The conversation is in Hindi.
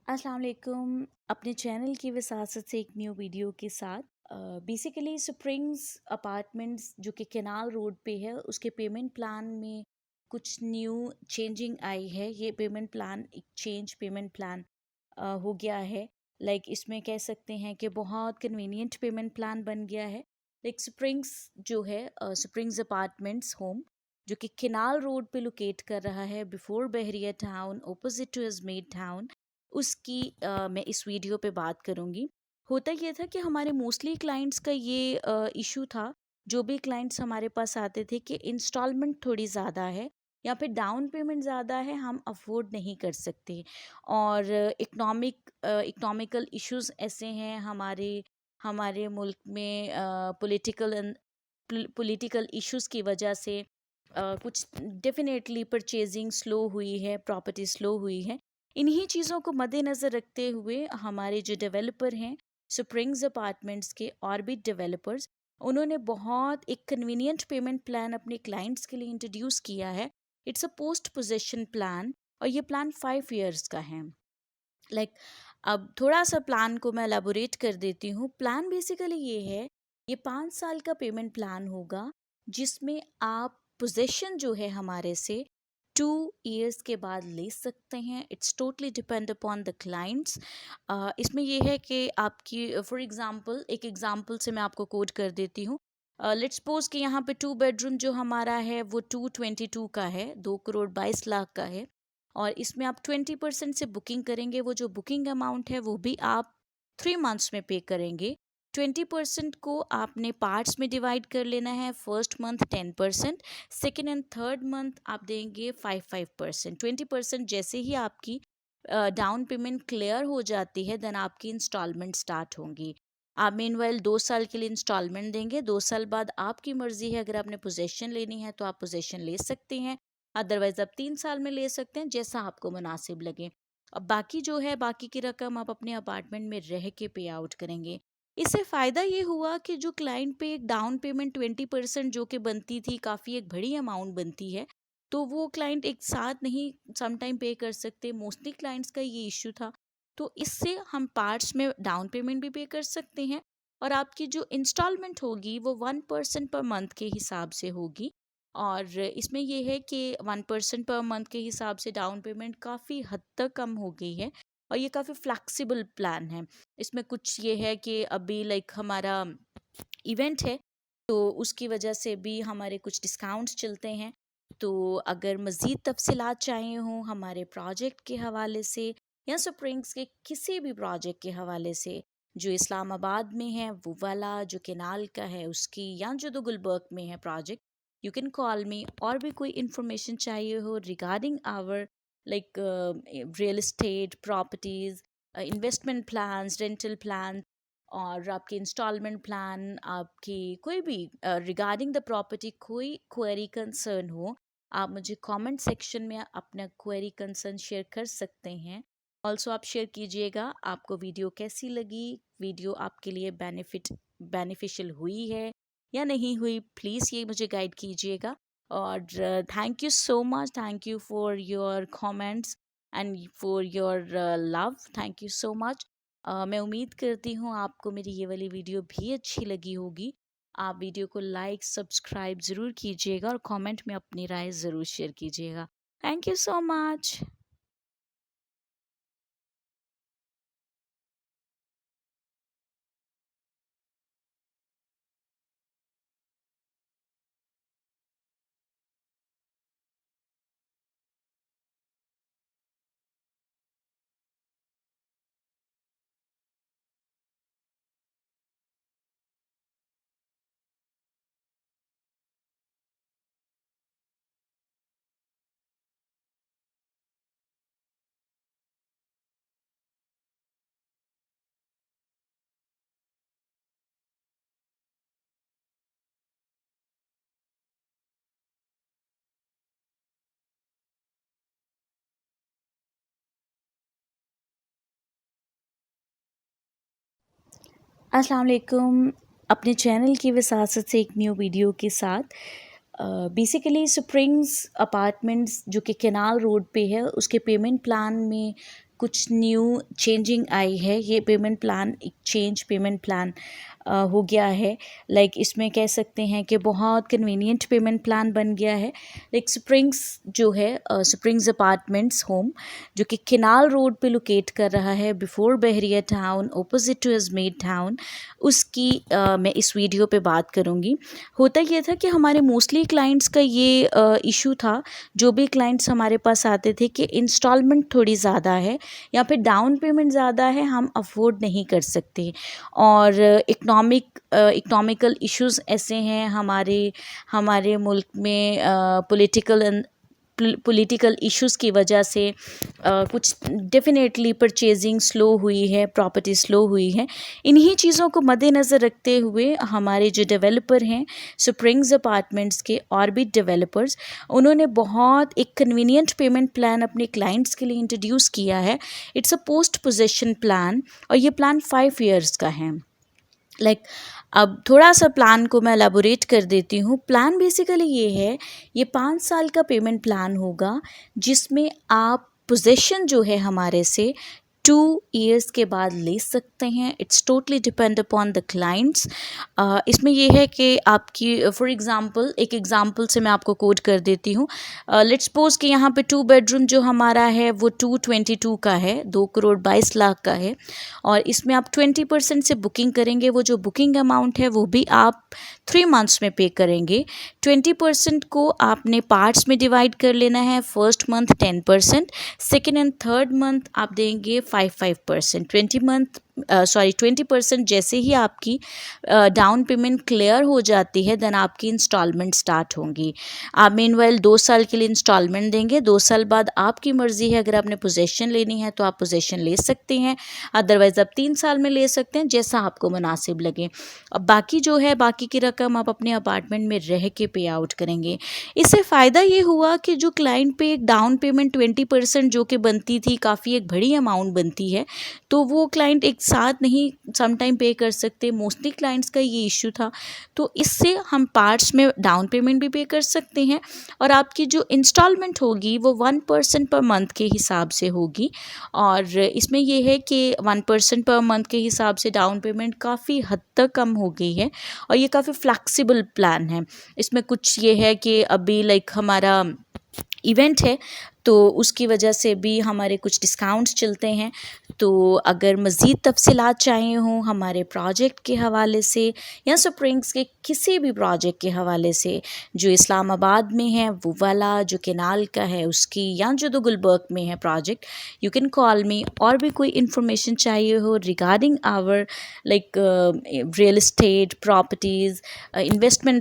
अस्सलाम वालेकुम। अपने चैनल की वसासत से एक न्यू वीडियो के साथ बेसिकली स्प्रिंग्स अपार्टमेंट्स जो कि कैनाल रोड पे है, उसके पेमेंट प्लान में कुछ न्यू चेंजिंग आई है। ये पेमेंट प्लान एक चेंज पेमेंट प्लान हो गया है। इसमें कह सकते हैं कि बहुत कन्वीनियंट पेमेंट प्लान बन गया है। स्प्रिंग्स जो है, स्प्रिंग्स अपार्टमेंट्स होम जो कि कैनाल रोड पे लोकेट कर रहा है, before Bahria Town, opposite to Ajmer Town. उसकी मैं इस वीडियो पे बात करूँगी। होता ये था कि हमारे मोस्टली क्लाइंट्स का ये इशू था, जो भी क्लाइंट्स हमारे पास आते थे कि इंस्टॉलमेंट थोड़ी ज़्यादा है या फिर डाउन पेमेंट ज़्यादा है, हम अफोर्ड नहीं कर सकते। और इकोनॉमिकल इश्यूज ऐसे हैं हमारे हमारे मुल्क में, पॉलिटिकल इश्यूज़ की वजह से कुछ डेफिनेटली परचेजिंग स्लो हुई है, प्रॉपर्टी स्लो हुई है। इन्हीं चीज़ों को मद्देनज़र रखते हुए हमारे जो डेवलपर हैं, स्प्रिंग्स अपार्टमेंट्स के और भी डेवलपर्स, उन्होंने बहुत एक कन्वीनियंट पेमेंट प्लान अपने क्लाइंट्स के लिए इंट्रोड्यूस किया है। It's a post possession plan और ये प्लान 5 इयर्स का है। लाइक अब थोड़ा सा प्लान को मैं एलाबोरेट कर देती हूँ। प्लान बेसिकली ये है, ये 5 साल का पेमेंट प्लान होगा जिसमें आप पोजेशन जो है हमारे से 2 इयर्स के बाद ले सकते हैं। It's totally depend upon the clients. इसमें ये है कि आपकी, फॉर एग्जांपल, एक एग्जांपल से मैं आपको कोड कर देती हूँ। लेट्स सपोज कि यहाँ पे 2 बेडरूम जो हमारा है वो 222 का है, 2 करोड़ 22 लाख का है। और इसमें आप 20% से बुकिंग करेंगे। वो जो बुकिंग अमाउंट है वो भी आप 3 मंथ्स में पे करेंगे। 20% को आपने पार्ट्स में डिवाइड कर लेना है। First month 10%, second and third month आप देंगे 5%। 20% जैसे ही आपकी डाउन पेमेंट क्लियर हो जाती है, देन आपकी इंस्टॉलमेंट स्टार्ट होंगी। आप मीनवाइल 2 साल के लिए इंस्टॉलमेंट देंगे। 2 साल बाद आपकी मर्जी है, अगर आपने पोजेशन लेनी है तो आप पोजेशन ले सकते हैं, अदरवाइज आप 3 साल में ले सकते हैं, जैसा आपको मुनासिब लगे। अब बाकी जो है, बाकी की रकम आप अपने अपार्टमेंट में रह के पे आउट करेंगे। इससे फ़ायदा ये हुआ कि जो क्लाइंट पे एक डाउन पेमेंट 20% जो कि बनती थी, काफ़ी एक बड़ी अमाउंट बनती है, तो वो क्लाइंट एक साथ नहीं समटाइम पे कर सकते। मोस्टली क्लाइंट्स का ये इश्यू था। तो इससे हम पार्ट्स में डाउन पेमेंट भी पे कर सकते हैं और आपकी जो इंस्टॉलमेंट होगी वो 1% पर मंथ के हिसाब से होगी। और इसमें ये है कि 1% पर मंथ के हिसाब से डाउन पेमेंट काफ़ी हद तक कम हो गई है और ये काफ़ी फ्लेक्सिबल प्लान है। इसमें कुछ ये है कि अभी हमारा इवेंट है, तो उसकी वजह से भी हमारे कुछ डिस्काउंट्स चलते हैं। तो अगर मज़ीद तफसीलात चाहिए हों हमारे प्रोजेक्ट के हवाले से या स्प्रिंग्स के किसी भी प्रोजेक्ट के हवाले से, जो इस्लामाबाद में है वो वाला, जो केनाल का है उसकी, या जो गुलबर्ग में है project, you can call me. और भी कोई इन्फॉर्मेशन चाहिए हो regarding our real estate properties, investment plans, rental plan, और आपकी इंस्टॉलमेंट प्लान, आपकी कोई भी रिगार्डिंग द प्रॉपर्टी कोई क्वेरी कंसर्न हो, आप मुझे कमेंट सेक्शन में अपना क्वेरी कंसर्न शेयर कर सकते हैं। ऑल्सो आप शेयर कीजिएगा आपको वीडियो कैसी लगी, वीडियो आपके लिए बेनिफिशियल हुई है या नहीं हुई, प्लीज़ ये मुझे गाइड कीजिएगा। और thank you so much, thank you for your comments and for your love, thank you so much. मैं उम्मीद करती हूँ आपको मेरी ये वाली वीडियो भी अच्छी लगी होगी। आप वीडियो को लाइक सब्सक्राइब ज़रूर कीजिएगा और कमेंट में अपनी राय ज़रूर शेयर कीजिएगा। Thank you so much. अस्सलाम वालेकुम। अपने चैनल की वसासत से एक न्यू वीडियो के साथ बेसिकली स्प्रिंग्स अपार्टमेंट्स जो कि कैनाल रोड पे है, उसके पेमेंट प्लान में कुछ न्यू चेंजिंग आई है। ये पेमेंट प्लान एक चेंज पेमेंट प्लान हो गया है। लाइक इसमें कह सकते हैं कि बहुत कन्वीनियंट पेमेंट प्लान बन गया है। लाइक स्प्रिंग्स जो है स्प्रिंग्स अपार्टमेंट्स होम जो कि किनाल रोड पे लोकेट कर रहा है before Bahria Town opposite to Ajmer Town, उसकी मैं इस वीडियो पे बात करूँगी। होता ये था कि हमारे मोस्टली क्लाइंट्स का ये इशू था, जो भी क्लाइंट्स हमारे पास आते थे कि इंस्टॉलमेंट थोड़ी ज़्यादा है या फिर डाउन पेमेंट ज़्यादा है, हम अफोर्ड नहीं कर सकते। और इकोनॉमिकल इश्यूज़ ऐसे हैं हमारे मुल्क में, पॉलिटिकल इश्यूज़ की वजह से कुछ डेफिनेटली परचेजिंग स्लो हुई है, प्रॉपर्टी स्लो हुई है। इन्हीं चीज़ों को मद्देनज़र रखते हुए हमारे जो डेवलपर हैं स्प्रिंग्स अपार्टमेंट्स के और भी डेवलपर्स, उन्होंने बहुत एक कन्वीनियंट पेमेंट प्लान अपने क्लाइंट्स के लिए इंट्रोड्यूस किया है। It's a post possession plan और ये प्लान 5 ईयर्स का है। अब थोड़ा सा प्लान को मैं एलाबोरेट कर देती हूँ। प्लान बेसिकली ये है, ये 5 साल का पेमेंट प्लान होगा जिसमें आप पोजेशन जो है हमारे से 2 ईयर्स के बाद ले सकते हैं। It's totally depend upon the clients. इसमें ये है कि आपकी फॉर एग्ज़ाम्पल एक एग्ज़ाम्पल से मैं आपको कोट कर देती हूँ। लेट्स सपोज कि यहाँ पे 2 बेडरूम जो हमारा है वो 222 का है, 2,22,00,000 का है और इसमें आप 20% से बुकिंग करेंगे। वो जो बुकिंग अमाउंट है वो भी आप 3 मंथ्स में पे करेंगे। 20% को आपने पार्ट्स में डिवाइड कर लेना है। First month 10%, second and third month आप देंगे 5% 20% जैसे ही आपकी डाउन पेमेंट क्लियर हो जाती है देन आपकी इंस्टॉलमेंट स्टार्ट होंगी। आप मीनवाइल 2 साल के लिए इंस्टॉलमेंट देंगे। 2 साल बाद आपकी मर्ज़ी है, अगर आपने पोजेशन लेनी है तो आप पोजेशन ले सकते हैं, अदरवाइज़ आप 3 साल में ले सकते हैं, जैसा आपको मुनासिब लगे। अब बाकी जो है, बाकी की रकम आप अपने अपार्टमेंट में रह के पे आउट करेंगे। इससे फ़ायदा ये हुआ कि जो क्लाइंट पे एक डाउन पेमेंट 20% जो कि बनती थी, काफ़ी एक बड़ी अमाउंट बनती है, तो वो क्लाइंट एक साथ नहीं समटाइम पे कर सकते। मोस्टली क्लाइंट्स का ये इशू था। तो इससे हम पार्ट्स में डाउन पेमेंट भी पे कर सकते हैं और आपकी जो इंस्टॉलमेंट होगी वो 1% पर मंथ के हिसाब से होगी। और इसमें ये है कि 1% पर मंथ के हिसाब से डाउन पेमेंट काफ़ी हद तक कम हो गई है और ये काफ़ी फ्लेक्सिबल प्लान है। इसमें कुछ ये है कि अभी लाइक हमारा इवेंट है तो उसकी वजह से भी हमारे कुछ डिस्काउंट्स चलते हैं। तो अगर मज़ीद तफसीलात चाहिए हों हमारे प्रोजेक्ट के हवाले से या स्प्रिंग्स के किसी भी प्रोजेक्ट के हवाले से, जो इस्लामाबाद में है वो वाला, जो केनाल का है उसकी, या जो तो गुलबर्ग में है project, you can call me. और भी कोई इन्फॉर्मेशन चाहिए हो regarding our like real estate properties, investment